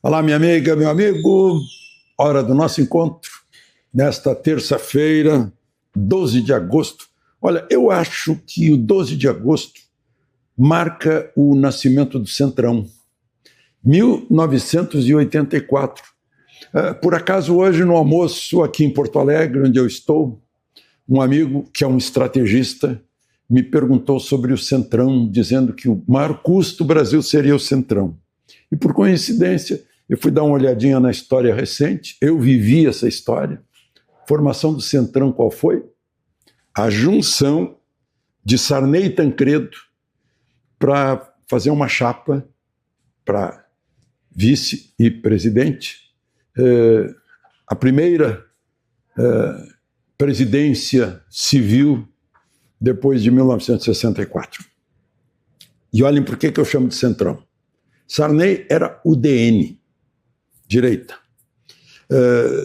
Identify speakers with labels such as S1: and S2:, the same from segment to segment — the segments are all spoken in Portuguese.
S1: Olá, minha amiga, meu amigo. Hora do nosso encontro, nesta terça-feira, 12 de agosto. Olha, eu acho que o 12 de agosto marca o nascimento do Centrão, 1984. Por acaso, hoje no almoço aqui em Porto Alegre, onde eu estou, um amigo que é um estrategista me perguntou sobre o Centrão, dizendo que o maior custo do Brasil seria o Centrão. E por coincidência, eu fui dar uma olhadinha na história recente, eu vivi essa história. Formação do Centrão qual foi? A junção de Sarney e Tancredo para fazer uma chapa para vice e presidente. A primeira presidência civil depois de 1964. E olhem por que eu chamo de Centrão. Sarney era UDN, direita.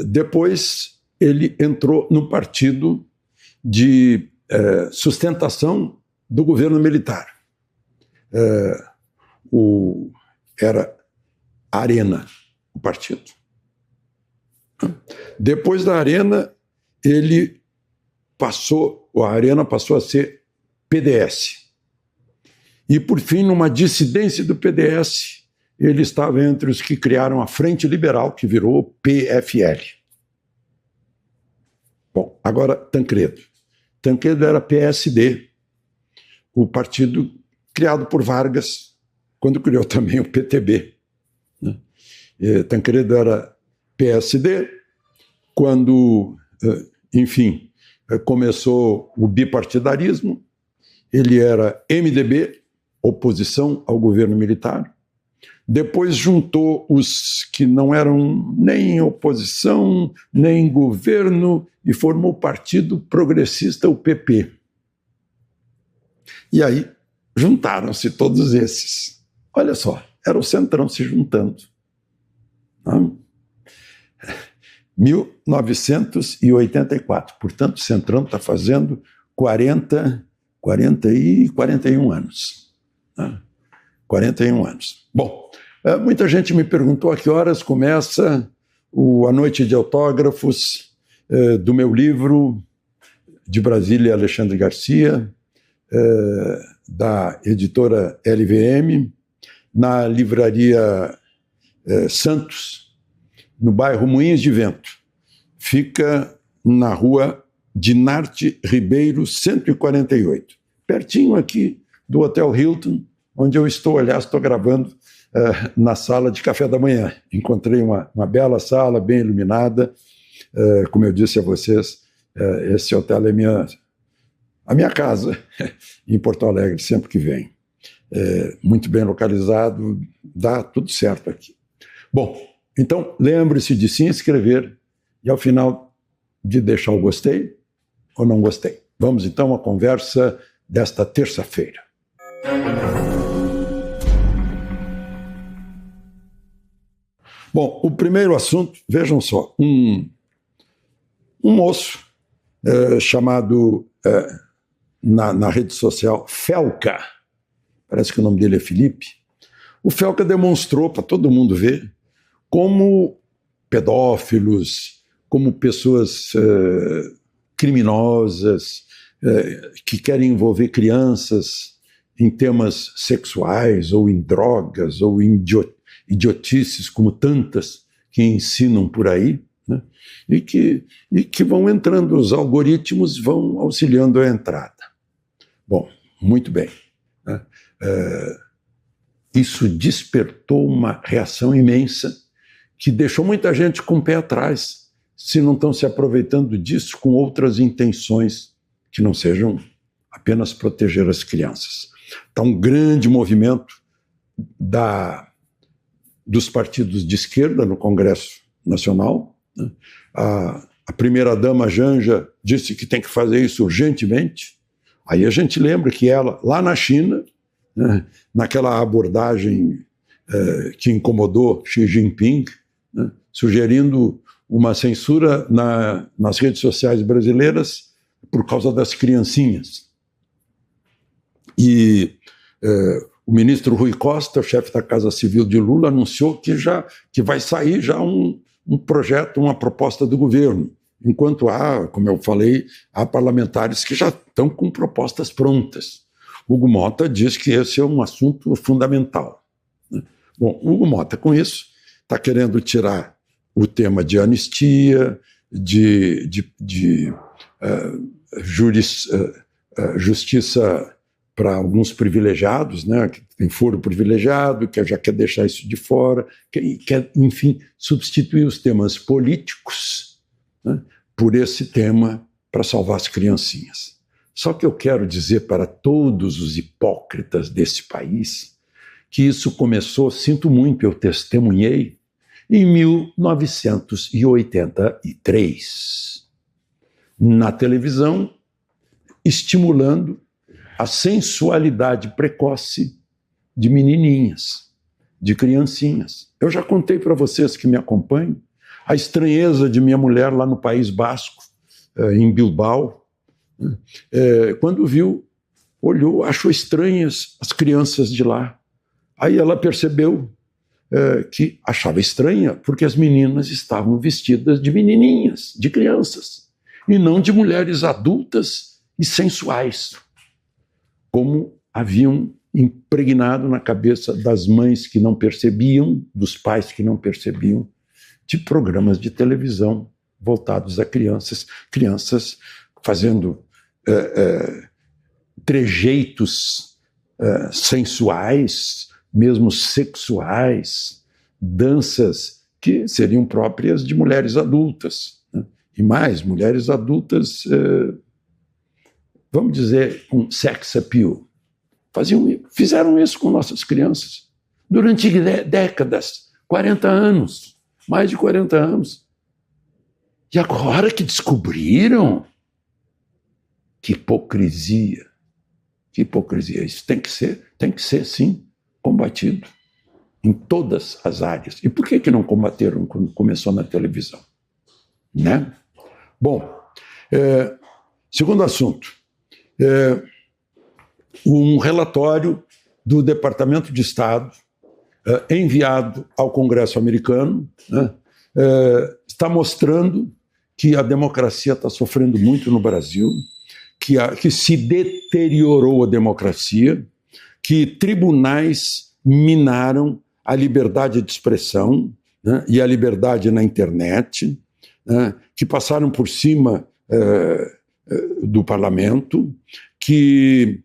S1: Depois ele entrou no partido de sustentação do governo militar. Era Arena, o partido. Depois da Arena, a Arena passou a ser PDS. E, por fim, numa dissidência do PDS, ele estava entre os que criaram a Frente Liberal, que virou PFL. Bom, agora Tancredo. Tancredo era PSD, o partido criado por Vargas, quando criou também o PTB. Né? Tancredo era PSD, quando, enfim, começou o bipartidarismo, ele era MDB, oposição ao governo militar. Depois juntou os que não eram nem oposição, nem governo, e formou o Partido Progressista, o PP. E aí juntaram-se todos esses. Olha só, era o Centrão se juntando. 1984. Portanto, o Centrão está fazendo 41 anos. 41 anos. Bom, muita gente me perguntou a que horas começa a noite de autógrafos do meu livro, de Brasília, Alexandre Garcia, da editora LVM, na livraria Santos, no bairro Moinhos de Vento. Fica na rua Dinarte Ribeiro, 148, pertinho aqui do Hotel Hilton, onde eu estou, aliás, estou gravando na sala de café da manhã. Encontrei uma bela sala, bem iluminada. Como eu disse a vocês, esse hotel é a minha casa em Porto Alegre, sempre que venho. Muito bem localizado, dá tudo certo aqui. Bom, então lembre-se de se inscrever e, ao final, de deixar o gostei ou não gostei. Vamos, então, à conversa desta terça-feira. Bom, o primeiro assunto, vejam só, um moço chamado na rede social Felca, parece que o nome dele é Felipe. O Felca demonstrou para todo mundo ver como pedófilos, como pessoas criminosas que querem envolver crianças em temas sexuais ou em drogas ou em idiotices, como tantas que ensinam por aí, né? e que vão entrando, os algoritmos vão auxiliando a entrada. Bom, muito bem. Né? Isso despertou uma reação imensa que deixou muita gente com o pé atrás, se não estão se aproveitando disso com outras intenções que não sejam apenas proteger as crianças. Está um grande movimento dos partidos de esquerda no Congresso Nacional. Né? A primeira-dama Janja disse que tem que fazer isso urgentemente. Aí a gente lembra que ela, lá na China, né, naquela abordagem que incomodou Xi Jinping, né, sugerindo uma censura nas redes sociais brasileiras por causa das criancinhas. E o ministro Rui Costa, chefe da Casa Civil de Lula, anunciou que vai sair já um projeto, uma proposta do governo. Enquanto há, como eu falei, há parlamentares que já estão com propostas prontas. Hugo Mota diz que esse é um assunto fundamental. Bom, Hugo Mota, com isso, está querendo tirar o tema de anistia, de justiça para alguns privilegiados, né, que tem foro privilegiado, que já quer deixar isso de fora, quer, enfim, substituir os temas políticos, né, por esse tema para salvar as criancinhas. Só que eu quero dizer para todos os hipócritas desse país que isso começou, sinto muito, eu testemunhei, em 1983, na televisão, estimulando a sensualidade precoce de menininhas, de criancinhas. Eu já contei para vocês que me acompanham a estranheza de minha mulher lá no País Basco, em Bilbao, quando viu, olhou, achou estranhas as crianças de lá. Aí ela percebeu que achava estranha porque as meninas estavam vestidas de menininhas, de crianças, e não de mulheres adultas e sensuais, como haviam impregnado na cabeça das mães que não percebiam, dos pais que não percebiam, de programas de televisão voltados a crianças fazendo trejeitos sensuais, mesmo sexuais, danças que seriam próprias de mulheres adultas, né? E mais, mulheres adultas, vamos dizer, com sex appeal. Fizeram isso com nossas crianças durante décadas, 40 anos, mais de 40 anos. E agora que descobriram, que hipocrisia, isso tem que ser sim, combatido em todas as áreas. E por que não combateram quando começou na televisão? Né? Bom, segundo assunto, um relatório do Departamento de Estado enviado ao Congresso americano, né, está mostrando que a democracia está sofrendo muito no Brasil, que se deteriorou a democracia, que tribunais minaram a liberdade de expressão, né, e a liberdade na internet, né, que passaram por cima do parlamento, que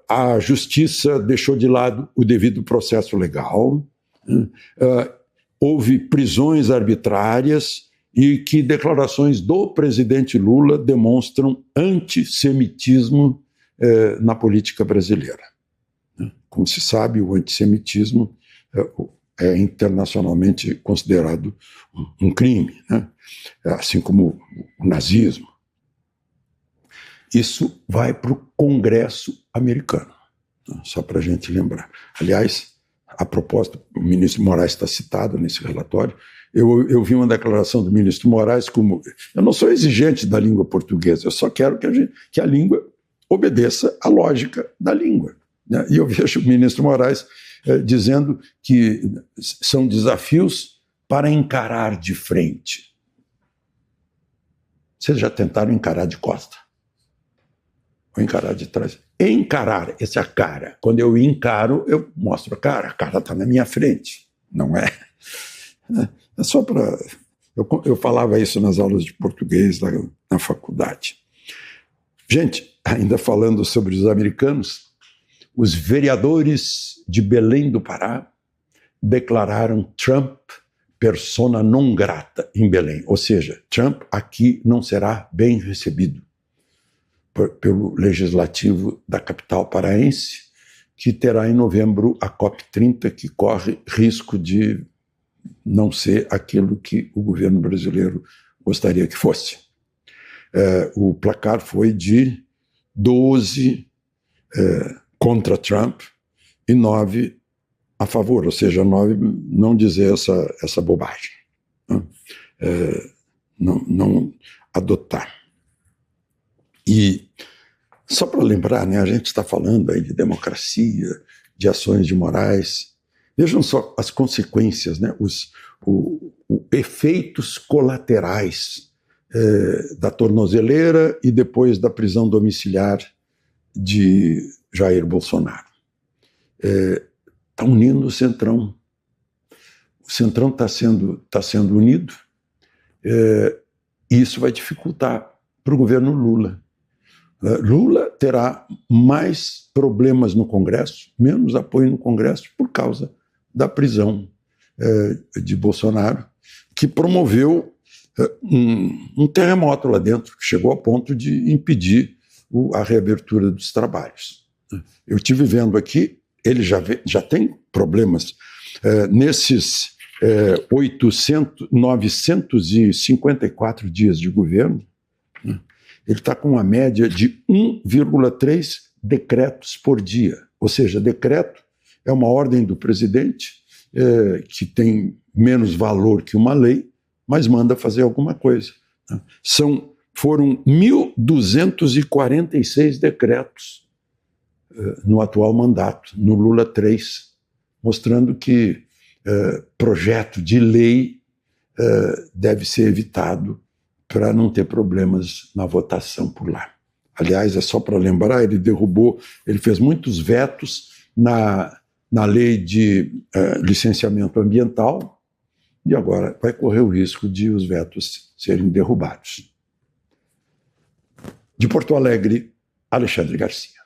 S1: a justiça deixou de lado o devido processo legal, né, houve prisões arbitrárias e que declarações do presidente Lula demonstram antissemitismo na política brasileira. Como se sabe, o antissemitismo é internacionalmente considerado um crime, né? Assim como o nazismo. Isso vai para o Congresso americano, só para a gente lembrar. Aliás, a propósito, o ministro Moraes está citado nesse relatório. Eu vi uma declaração do ministro Moraes como: eu não sou exigente da língua portuguesa, eu só quero que a língua obedeça à lógica da língua. E eu vejo o ministro Moraes dizendo que são desafios para encarar de frente. Vocês já tentaram encarar de costa? Ou encarar de trás? Encarar, essa é a cara. Quando eu encaro, eu mostro a cara está na minha frente, não é? É só para... Eu falava isso nas aulas de português na faculdade. Gente, ainda falando sobre os americanos, os vereadores de Belém do Pará declararam Trump persona non grata em Belém. Ou seja, Trump aqui não será bem recebido pelo legislativo da capital paraense, que terá em novembro a COP30, que corre risco de não ser aquilo que o governo brasileiro gostaria que fosse. O placar foi de 12 contra Trump e 9 a favor, ou seja, 9 não dizer essa bobagem, não adotar. E só para lembrar, né, a gente está falando aí de democracia, de ações de Moraes. Vejam só as consequências, né? Os efeitos colaterais da tornozeleira e depois da prisão domiciliar de Jair Bolsonaro. Está unindo o Centrão. O Centrão está sendo unido, e isso vai dificultar para o governo Lula. Lula terá mais problemas no Congresso, menos apoio no Congresso, por causa da prisão de Bolsonaro, que promoveu um terremoto lá dentro, que chegou ao ponto de impedir a reabertura dos trabalhos. Eu estive vendo aqui, ele já tem problemas. Nesses 954 dias de governo, né, ele está com uma média de 1,3 decretos por dia. Ou seja, decreto é uma ordem do presidente que tem menos valor que uma lei, mas manda fazer alguma coisa. Né? Foram 1.246 decretos no atual mandato, no Lula 3, mostrando que projeto de lei deve ser evitado para não ter problemas na votação por lá. Aliás, é só para lembrar, ele fez muitos vetos na lei de licenciamento ambiental e agora vai correr o risco de os vetos serem derrubados. De Porto Alegre, Alexandre Garcia.